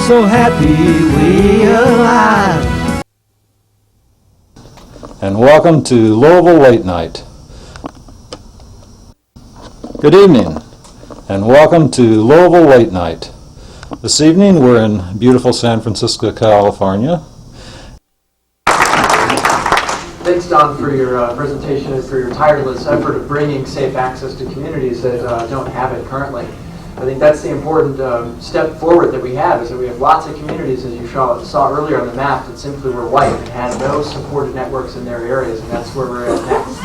so happy we alive. And welcome to Louisville Late Night. Good evening, and welcome to Louisville Late Night. This evening we're in beautiful San Francisco, California. Thanks, Don, for your presentation and for your tireless effort of bringing safe access to communities that don't have it currently. I think that's the important step forward that we have, is that we have lots of communities, as you saw earlier on the map, that simply were white and had no supported networks in their areas, and that's where we're at next.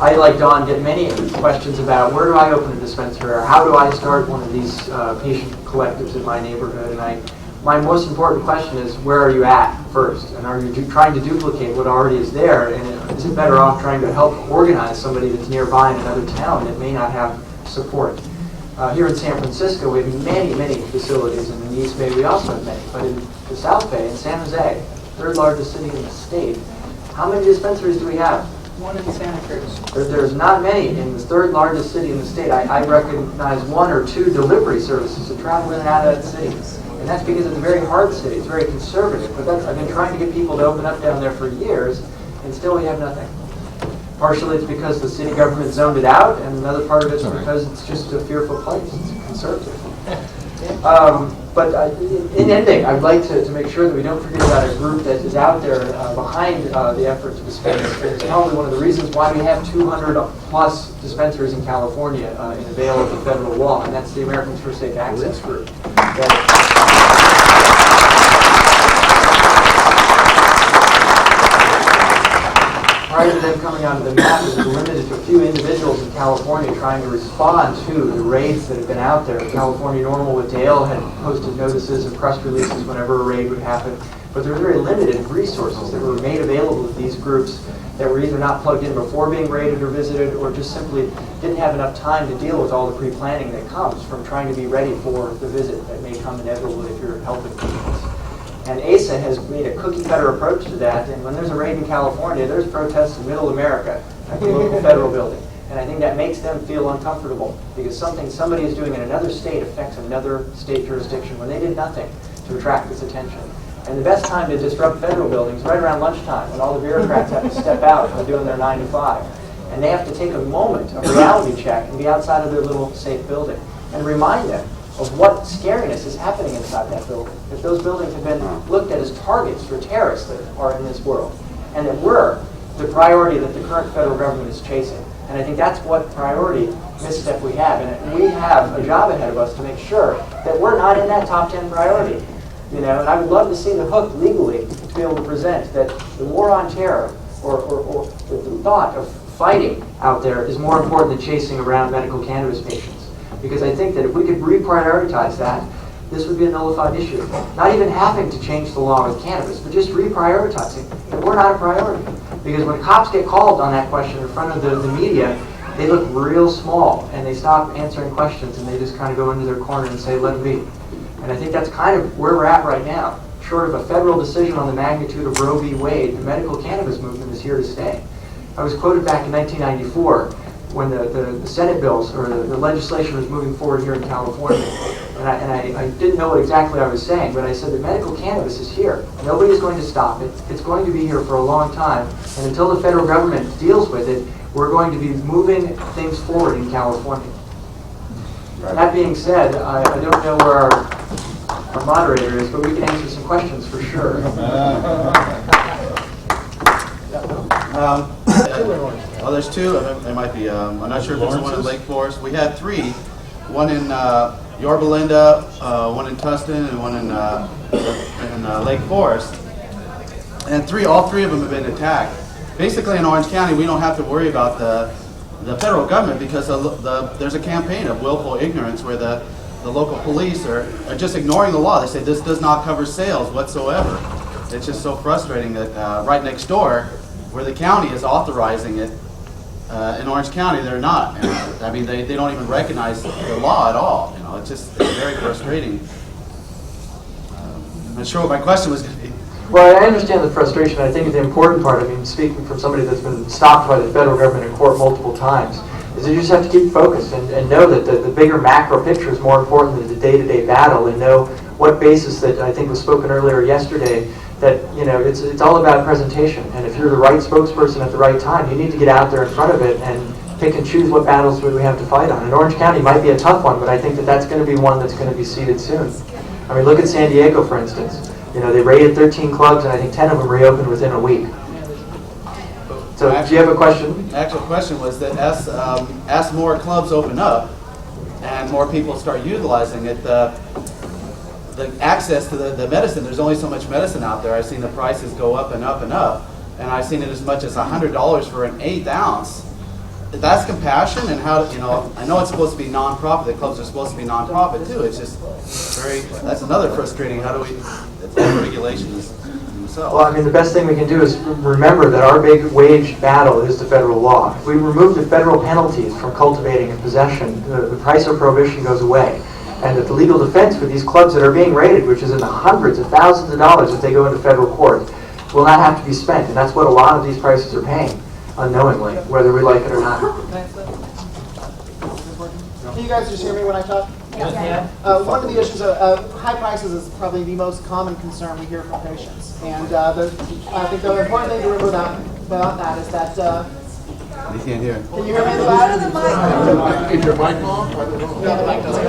I, like Don, get many questions about where do I open a dispensary, or how do I start one of these patient collectives in my neighborhood, and my most important question is, where are you at first? And are you trying to duplicate what already is there? And is it better off trying to help organize somebody that's nearby in another town that may not have support? Here in San Francisco, we have many, many facilities. And in the East Bay, we also have many. But in the South Bay, in San Jose, third largest city in the state, how many dispensaries do we have? One in Santa Cruz. There's not many in the third largest city in the state. I recognize one or two delivery services that travel in and out of that city. And that's because it's a very hard city. It's very conservative. But I've been trying to get people to open up down there for years, and still we have nothing. Partially it's because the city government zoned it out, and another part of it is because it's just a fearful place. It's conservative. But in ending, I'd like to make sure that we don't forget about a group that is out there behind the effort to dispense. It's probably one of the reasons why we have 200 plus dispensaries in California in the veil of the federal law, and that's the Americans for Safe Access group. Prior to them coming onto the map, it was limited to a few individuals in California trying to respond to the raids that have been out there. California Normal with Dale had posted notices and press releases whenever a raid would happen. But there were very limited resources that were made available to these groups that were either not plugged in before being raided or visited, or just simply didn't have enough time to deal with all the pre-planning that comes from trying to be ready for the visit that may come inevitably if you're helping patients. And ASA has made a cookie-cutter approach to that, and when there's a raid in California, there's protests in middle America at the local federal building. And I think that makes them feel uncomfortable, because something somebody is doing in another state affects another state jurisdiction when they did nothing to attract this attention. And the best time to disrupt federal buildings is right around lunchtime, when all the bureaucrats have to step out and doing their 9 to 5. And they have to take a moment, a reality check, and be outside of their little safe building, and remind them of what scariness is happening inside that building. If those buildings have been looked at as targets for terrorists that are in this world, and that we're the priority that the current federal government is chasing. And I think that's what priority misstep we have. And we have a job ahead of us to make sure that we're not in that top 10 priority. And I would love to see the hook legally to be able to present that the war on terror or the thought of fighting out there is more important than chasing around medical cannabis patients. Because I think that if we could reprioritize that, this would be a nullified issue. Not even having to change the law with cannabis, but just reprioritizing that we're not a priority. Because when cops get called on that question in front of the media, they look real small, and they stop answering questions, and they just kind of go into their corner and say, let it be. And I think that's kind of where we're at right now. Short of a federal decision on the magnitude of Roe v. Wade, the medical cannabis movement is here to stay. I was quoted back in 1994 when the Senate bills, or the legislation was moving forward here in California. And I didn't know what exactly I was saying, but I said that medical cannabis is here. Nobody is going to stop it. It's going to be here for a long time. And until the federal government deals with it, we're going to be moving things forward in California. Right. That being said, I don't know where our moderator is, but we can answer some questions for sure. Well, there's two. There might be. I'm not sure if there's one in Lake Forest. We had three. One in Yorba Linda, one in Tustin, and one in Lake Forest. And all three of them have been attacked. Basically, in Orange County, we don't have to worry about the federal government because there's a campaign of willful ignorance where the local police are just ignoring the law. They say this does not cover sales whatsoever. It's just so frustrating that right next door, where the county is authorizing it, in Orange County, they're not. I mean, they don't even recognize the law at all. It's very frustrating. I'm not sure what my question was going to be. Well, I understand the frustration. I think the important part, speaking from somebody that's been stopped by the federal government in court multiple times, is that you just have to keep focused and know that the bigger macro picture is more important than the day-to-day battle, and know what basis that I think was spoken earlier yesterday, that it's all about presentation. And if you're the right spokesperson at the right time, you need to get out there in front of it and pick and choose what battles we have to fight on. And Orange County might be a tough one, but I think that that's going to be one that's going to be seeded soon. I mean, look at San Diego, for instance. They raided 13 clubs, and I think 10 of them reopened within a week. So, do you have a question? The actual question was that as more clubs open up and more people start utilizing it, the access to the medicine, there's only so much medicine out there. I've seen the prices go up and up and up, and I've seen it as much as $100 for an 1/8 ounce. That's compassion, and how, I know it's supposed to be nonprofit. The clubs are supposed to be nonprofit too. It's just that's another frustrating. How do we, it's all regulations themselves. Well, I mean, the best thing we can do is remember that our big wage battle is the federal law. If we remove the federal penalties from cultivating and possession, the price of prohibition goes away. And that the legal defense for these clubs that are being raided, which is in the hundreds of thousands of dollars if they go into federal court, will not have to be spent. And that's what a lot of these prices are paying, unknowingly, whether we like it or not. Can you guys just hear me when I talk? Yeah. One of the issues of high prices is probably the most common concern we hear from patients. And I think the important thing to remember about that is that... You can't hear. Can you hear me in the back? Is your mic on? Yeah, the mic doesn't.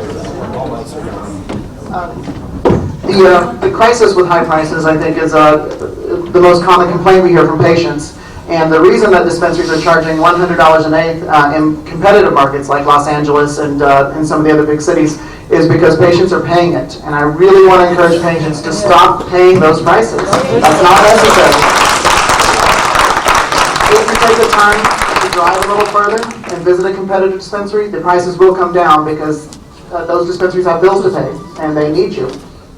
The crisis with high prices, I think, is the most common complaint we hear from patients. And the reason that dispensaries are charging $100 an eighth in competitive markets like Los Angeles and in some of the other big cities is because patients are paying it. And I really want to encourage patients to stop paying those prices. That's not necessary. If you take the time to drive a little further and visit a competitive dispensary, the prices will come down because those dispensaries have bills to pay and they need you.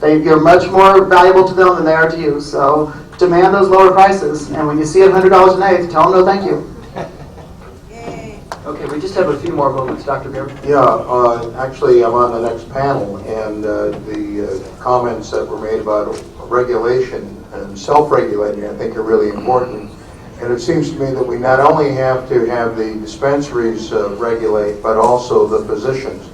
You're much more valuable to them than they are to you. So demand those lower prices, and when you see it $100 an eighth, tell them no thank you. Okay, we just have a few more moments. Dr. Beer? Yeah, actually I'm on the next panel, and the comments that were made about regulation and self-regulating I think are really important. And it seems to me that we not only have to have the dispensaries regulate, but also the physicians.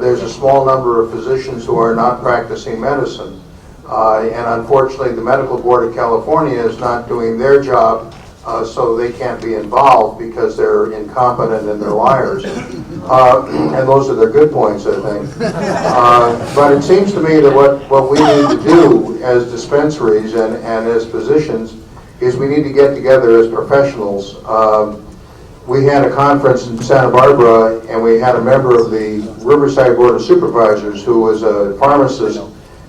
There's a small number of physicians who are not practicing medicine. And unfortunately, the Medical Board of California is not doing their job, so they can't be involved because they're incompetent and they're liars. And those are their good points, I think. But it seems to me that what we need to do as dispensaries and as physicians is we need to get together as professionals. We had a conference in Santa Barbara, and we had a member of the Riverside Board of Supervisors who was a pharmacist.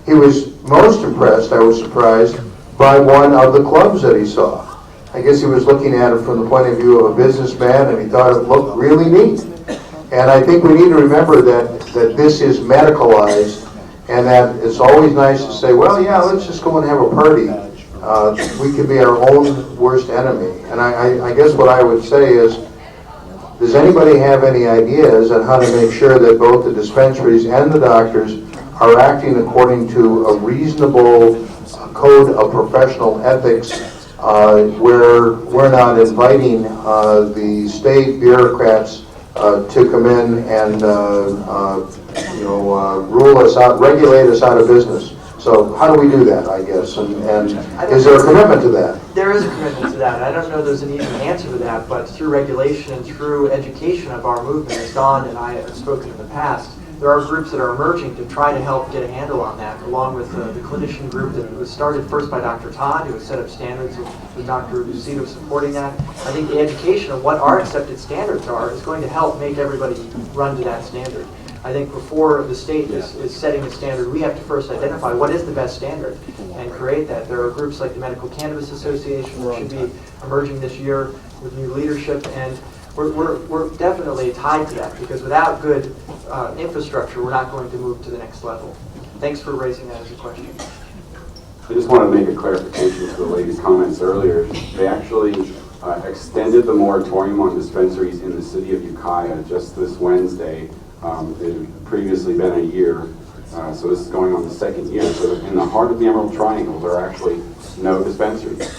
He was most impressed, I was surprised, by one of the clubs that he saw. I guess he was looking at it from the point of view of a businessman, and he thought it looked really neat. And I think we need to remember that this is medicalized, and that it's always nice to say, well, yeah, let's just go and have a party. We could be our own worst enemy. And I guess what I would say is, does anybody have any ideas on how to make sure that both the dispensaries and the doctors are acting according to a reasonable code of professional ethics where we're not inviting the state bureaucrats to come in and rule us out, regulate us out of business. So how do we do that, I guess, and is there a commitment to that? There is a commitment to that. I don't know there's an easy answer to that, but through regulation and through education of our movement, as Don and I have spoken in the past, there are groups that are emerging to try to help get a handle on that, along with the clinician group that was started first by Dr. Todd, who has set up standards with Dr. Lucito supporting that. I think the education of what our accepted standards are is going to help make everybody run to that standard. I think before the state is setting the standard, we have to first identify what is the best standard and create that. There are groups like the Medical Cannabis Association that should be emerging this year with new leadership, and we're definitely tied to that, because without good infrastructure, we're not going to move to the next level. Thanks for raising that as a question. I just want to make a clarification to the lady's comments earlier. They actually extended the moratorium on dispensaries in the city of Ukiah just this Wednesday. It had previously been a year, so this is going on the second year. So in the heart of the Emerald Triangle, there are actually no dispensaries.